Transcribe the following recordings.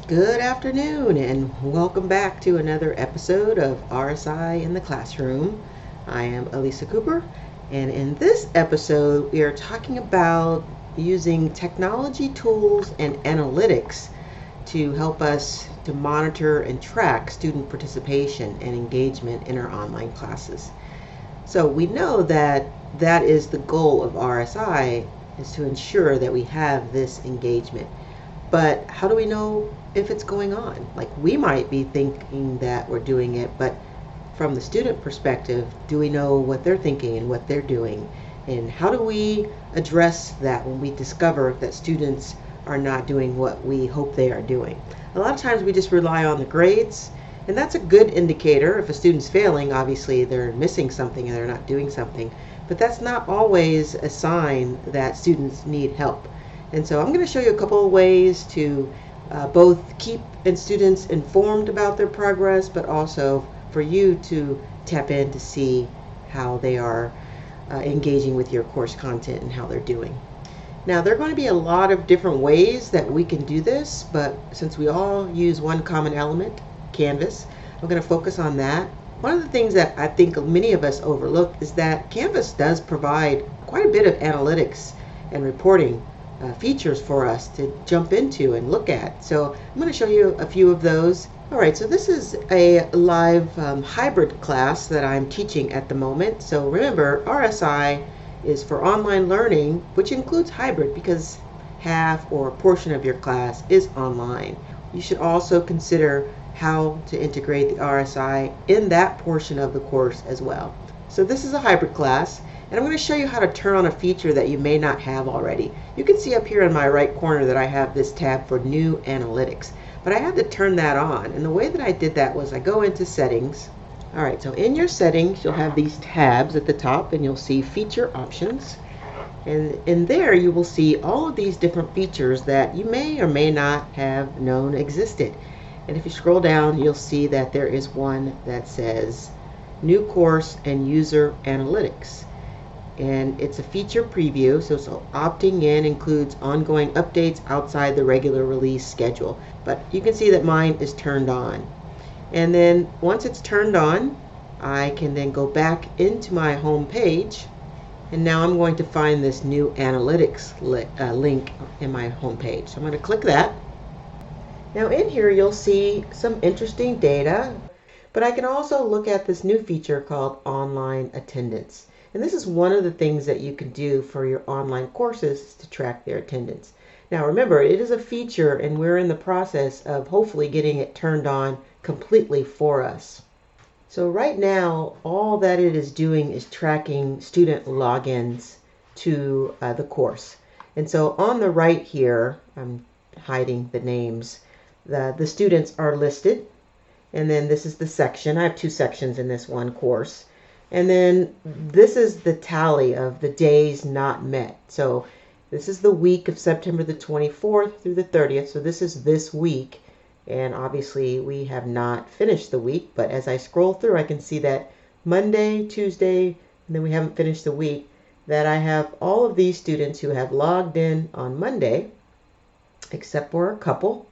Good afternoon and welcome back to another episode of RSI in the Classroom. I am Elisa Cooper, and in this episode we are talking about using technology tools and analytics to help us to monitor and track student participation and engagement in our online classes. So we know that that is the goal of RSI, is to ensure that we have this engagement. But how do we know if it's going on? Like, we might be thinking that we're doing it, but from the student perspective, do we know what they're thinking and what they're doing? And how do we address that when we discover that students are not doing what we hope they are doing? A lot of times we just rely on the grades, and that's a good indicator. If a student's failing, obviously they're missing something and they're not doing something. But that's not always a sign that students need help. And so I'm going to show you a couple of ways to both keep students informed about their progress, but also for you to tap in to see how they are engaging with your course content and how they're doing. Now, there are going to be a lot of different ways that we can do this, but since we all use one common element, Canvas, I'm going to focus on that. One of the things that I think many of us overlook is that Canvas does provide quite a bit of analytics and reporting features for us to jump into and look at. So I'm going to show you a few of those. All right, so this is a live hybrid class that I'm teaching at the moment. So remember, RSI is for online learning, which includes hybrid because half or a portion of your class is online. You should also consider how to integrate the RSI in that portion of the course as well. So this is a hybrid class. And I'm going to show you how to turn on a feature that you may not have already. You can see up here in my right corner that I have this tab for new analytics, but I had to turn that on. And the way that I did that was I go into settings. All right, so in your settings, you'll have these tabs at the top and you'll see feature options. And in there, you will see all of these different features that you may or may not have known existed. And if you scroll down, you'll see that there is one that says new course and user analytics. And it's a feature preview, so opting in includes ongoing updates outside the regular release schedule. But you can see that mine is turned on. And then once it's turned on, I can then go back into my home page. And now I'm going to find this new analytics link in my home page. So I'm going to click that. Now in here you'll see some interesting data, but I can also look at this new feature called online attendance. And this is one of the things that you can do for your online courses to track their attendance. Now remember, it is a feature and we're in the process of hopefully getting it turned on completely for us. So right now, all that it is doing is tracking student logins to the course. And so on the right here, I'm hiding the names, the students are listed. And then this is the section. I have two sections in this one course. And then this is the tally of the days not met. So this is the week of September the 24th through the 30th. So this is this week. And obviously we have not finished the week. But as I scroll through, I can see that Monday, Tuesday, and then we haven't finished the week, that I have all of these students who have logged in on Monday, except for a couple.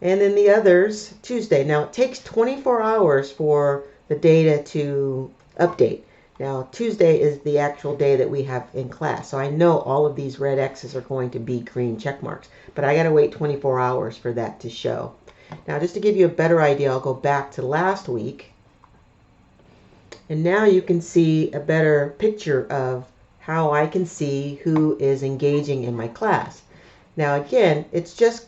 And then the others, Tuesday. Now it takes 24 hours for the data to update. Now Tuesday is the actual day that we have in class, so I know all of these red X's are going to be green check marks, but I got to wait 24 hours for that to show. Now just to give you a better idea, I'll go back to last week, and now you can see a better picture of how I can see who is engaging in my class. Now again, it's just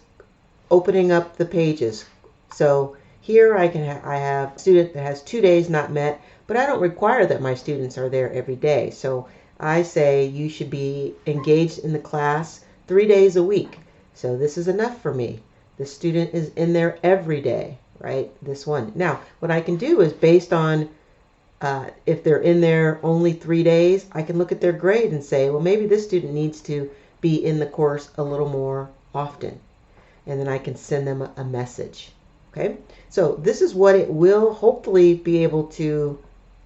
opening up the pages. So here I have a student that has 2 days not met, but I don't require that my students are there every day. So I say you should be engaged in the class 3 days a week. So this is enough for me. The student is in there every day, right? This one. Now, what I can do is based on if they're in there only 3 days, I can look at their grade and say, well, maybe this student needs to be in the course a little more often. And then I can send them a message. Okay, so this is what it will hopefully be able to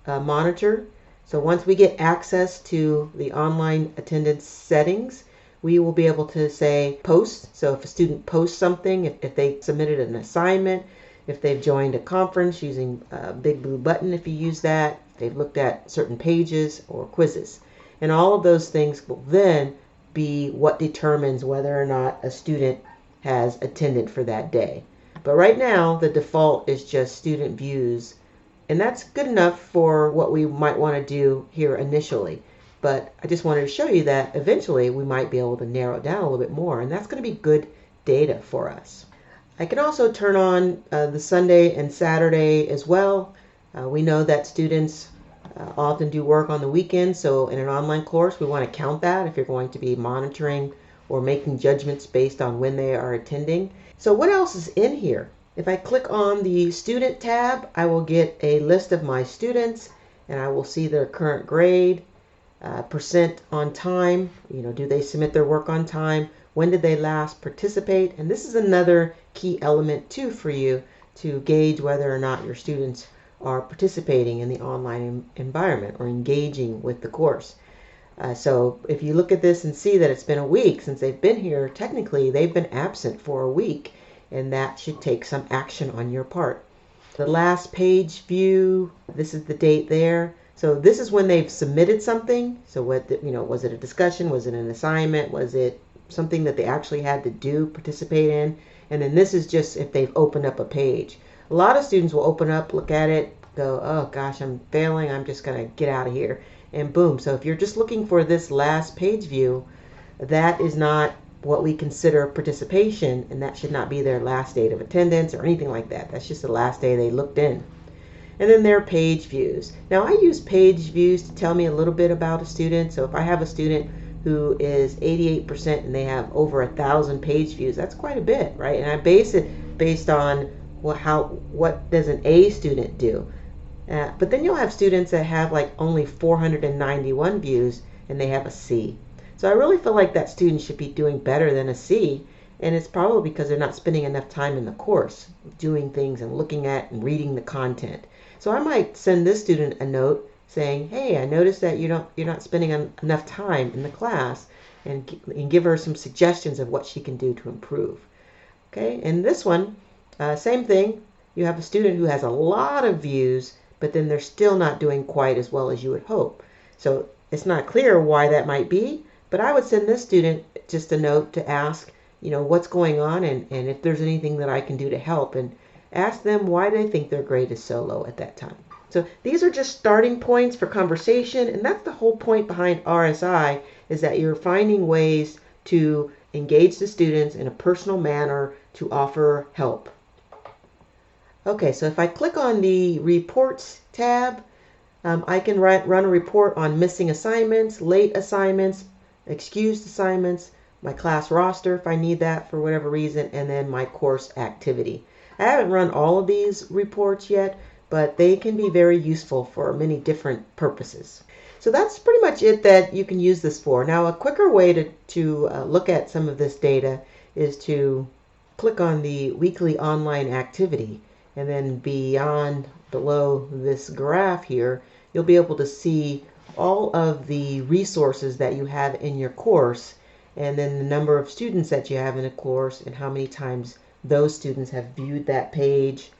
monitor. So once we get access to the online attendance settings, we will be able to say post. So if a student posts something, if they submitted an assignment, if they've joined a conference using a big blue button, if you use that, if they've looked at certain pages or quizzes. And all of those things will then be what determines whether or not a student has attended for that day. But right now, the default is just student views, and that's good enough for what we might want to do here initially. But I just wanted to show you that eventually we might be able to narrow it down a little bit more, and that's going to be good data for us. I can also turn on the Sunday and Saturday as well. We know that students often do work on the weekend, so in an online course we want to count that if you're going to be monitoring or making judgments based on when they are attending. So what else is in here? If I click on the student tab, I will get a list of my students, and I will see their current grade, percent on time, do they submit their work on time, when did they last participate, and this is another key element too for you to gauge whether or not your students are participating in the online environment or engaging with the course. So if you look at this and see that it's been a week since they've been here, technically they've been absent for a week, and that should take some action on your part. The last page view, this is the date there. So this is when they've submitted something. So what, was it a discussion? Was it an assignment? Was it something that they actually had to do, participate in? And then this is just if they've opened up a page. A lot of students will open up, look at it, go, oh gosh, I'm failing, I'm just going to get out of here. And boom. So if you're just looking for this last page view, that is not what we consider participation, and that should not be their last date of attendance or anything like that. That's just the last day they looked in. And then their page views. Now I use page views to tell me a little bit about a student. So if I have a student who is 88% and they have over 1,000 page views, that's quite a bit, right? And I base it based on what does an A student do. But then you'll have students that have like only 491 views and they have a C. So I really feel like that student should be doing better than a C, and it's probably because they're not spending enough time in the course doing things and looking at and reading the content. So I might send this student a note saying, hey, I noticed that you're not spending enough time in the class, and give her some suggestions of what she can do to improve. Okay, and this one, same thing. You have a student who has a lot of views, but then they're still not doing quite as well as you would hope. So it's not clear why that might be, but I would send this student just a note to ask, what's going on, and if there's anything that I can do to help, and ask them why they think their grade is so low at that time. So these are just starting points for conversation, and that's the whole point behind RSI, is that you're finding ways to engage the students in a personal manner to offer help. Okay, so if I click on the Reports tab, I can run a report on missing assignments, late assignments, excused assignments, my class roster if I need that for whatever reason, and then my course activity. I haven't run all of these reports yet, but they can be very useful for many different purposes. So that's pretty much it that you can use this for. Now, a quicker way to look at some of this data is to click on the weekly online activity, and then below this graph here, you'll be able to see all of the resources that you have in your course, and then the number of students that you have in a course and how many times those students have viewed that page,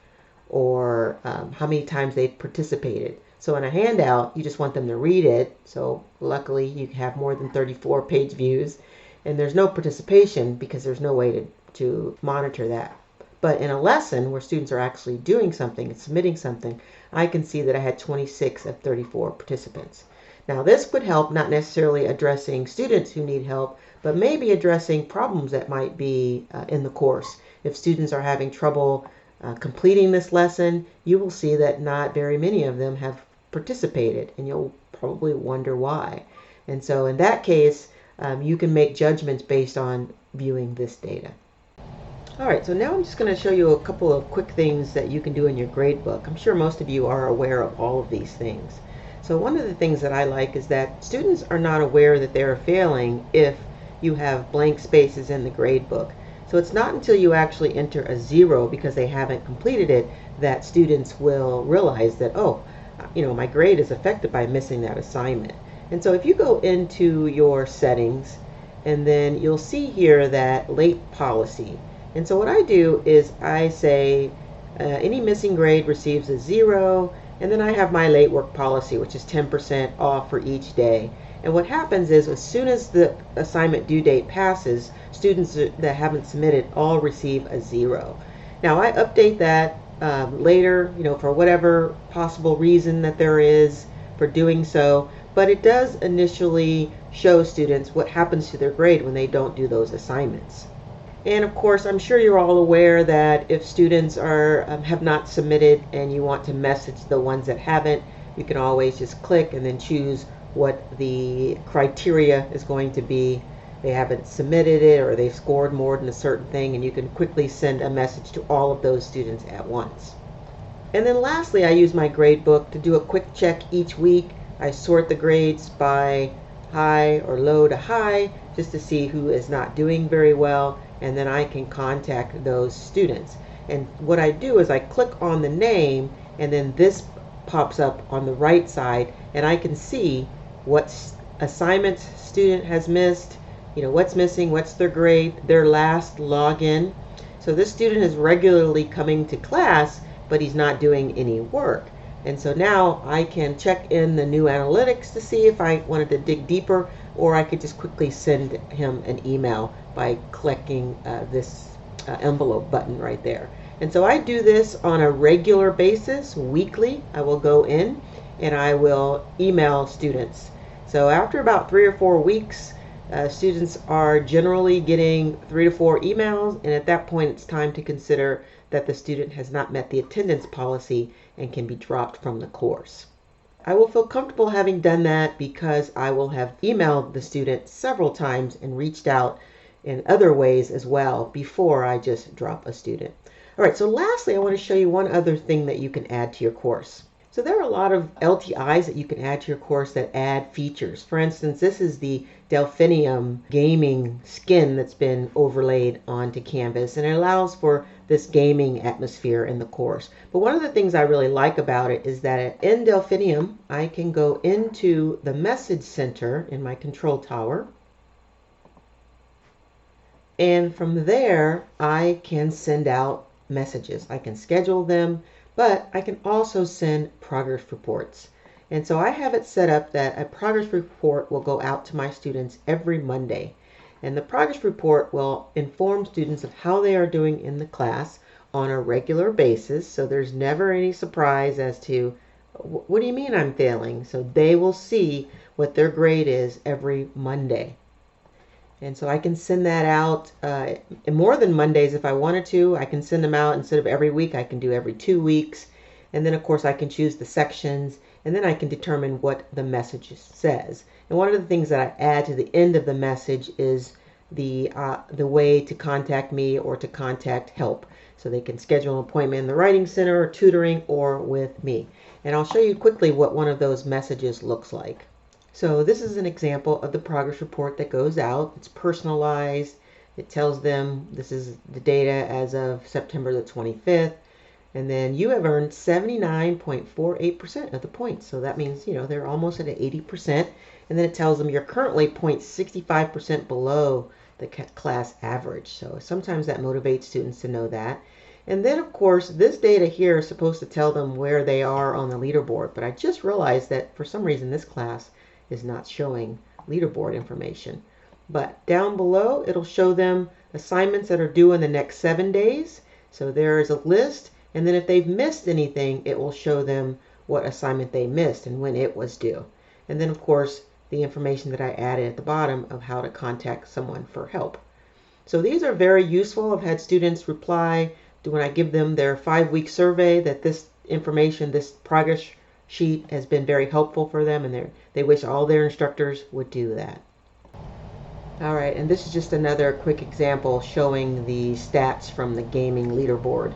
or how many times they've participated. So in a handout, you just want them to read it. So luckily you have more than 34 page views, and there's no participation because there's no way to monitor that. But in a lesson where students are actually doing something and submitting something, I can see that I had 26 of 34 participants. Now this would help, not necessarily addressing students who need help, but maybe addressing problems that might be in the course. If students are having trouble completing this lesson, you will see that not very many of them have participated, and you'll probably wonder why. And so in that case, you can make judgments based on viewing this data. All right, so now I'm just going to show you a couple of quick things that you can do in your gradebook. I'm sure most of you are aware of all of these things. So one of the things that I like is that students are not aware that they're failing if you have blank spaces in the gradebook. So it's not until you actually enter a 0 because they haven't completed it that students will realize that, oh, my grade is affected by missing that assignment. And so if you go into your settings and then you'll see here that late policy. And so what I do is I say any missing grade receives a 0, and then I have my late work policy, which is 10% off for each day. And what happens is as soon as the assignment due date passes, students that haven't submitted all receive a 0. Now I update that later, for whatever possible reason that there is for doing so, but it does initially show students what happens to their grade when they don't do those assignments. And of course, I'm sure you're all aware that if students have not submitted and you want to message the ones that haven't, you can always just click and then choose what the criteria is going to be. They haven't submitted it or they've scored more than a certain thing, and you can quickly send a message to all of those students at once. And then lastly, I use my gradebook to do a quick check each week. I sort the grades by high or low to high just to see who is not doing very well, and then I can contact those students. And what I do is I click on the name, and then this pops up on the right side, and I can see what assignments student has missed, what's missing, what's their grade, their last login. So this student is regularly coming to class, but he's not doing any work. And so now I can check in the new analytics to see if I wanted to dig deeper, or I could just quickly send him an email by clicking this envelope button right there. And so I do this on a regular basis, weekly. I will go in and I will email students. So after about 3 or 4 weeks, students are generally getting 3 to 4 emails, and at that point it's time to consider that the student has not met the attendance policy and can be dropped from the course. I will feel comfortable having done that because I will have emailed the student several times and reached out in other ways as well before I just drop a student. All right, so lastly, I want to show you one other thing that you can add to your course. So there are a lot of LTIs that you can add to your course that add features. For instance, this is the Delphinium gaming skin that's been overlaid onto Canvas, and it allows for this gaming atmosphere in the course. But one of the things I really like about it is that in Delphinium, I can go into the message center in my control tower, and from there, I can send out messages. I can schedule them, but I can also send progress reports. And so I have it set up that a progress report will go out to my students every Monday. And the progress report will inform students of how they are doing in the class on a regular basis. So there's never any surprise as to, what do you mean I'm failing? So they will see what their grade is every Monday. And so I can send that out more than Mondays if I wanted to. I can send them out instead of every week. I can do every 2 weeks. And then, of course, I can choose the sections. And then I can determine what the message says. And one of the things that I add to the end of the message is the way to contact me or to contact help. So they can schedule an appointment in the Writing Center or tutoring or with me. And I'll show you quickly what one of those messages looks like. So this is an example of the progress report that goes out. It's personalized. It tells them this is the data as of September the 25th. And then you have earned 79.48% of the points. So that means, they're almost at 80%. And then it tells them you're currently 0.65% below the class average. So sometimes that motivates students to know that. And then, of course, this data here is supposed to tell them where they are on the leaderboard. But I just realized that for some reason this class is not showing leaderboard information. But down below, it'll show them assignments that are due in the next 7 days. So there is a list. And then if they've missed anything, it will show them what assignment they missed and when it was due. And then, of course, the information that I added at the bottom of how to contact someone for help. So these are very useful. I've had students reply when I give them their 5-week survey that this information, this progress sheet has been very helpful for them, and they wish all their instructors would do that. All right, and this is just another quick example showing the stats from the gaming leaderboard.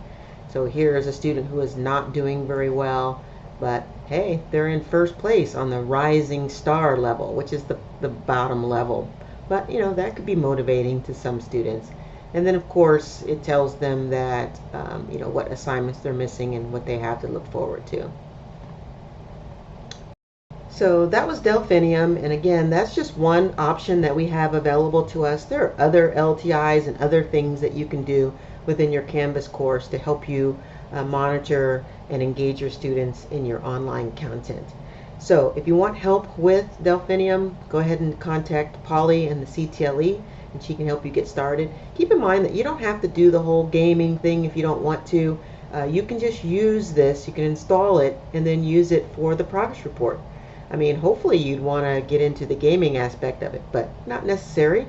So here is a student who is not doing very well, but hey, they're in first place on the rising star level, which is the bottom level. But that could be motivating to some students. And then of course it tells them that what assignments they're missing and what they have to look forward to. So that was Delphinium, and again, that's just one option that we have available to us. There are other LTIs and other things that you can do within your Canvas course to help you monitor and engage your students in your online content. So if you want help with Delphinium, go ahead and contact Polly and the CTLE, and she can help you get started. Keep in mind that you don't have to do the whole gaming thing if you don't want to. You can just use this, you can install it, and then use it for the progress report. I mean, hopefully you'd want to get into the gaming aspect of it, but not necessary.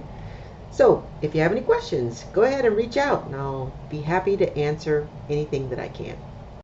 So if you have any questions, go ahead and reach out, and I'll be happy to answer anything that I can.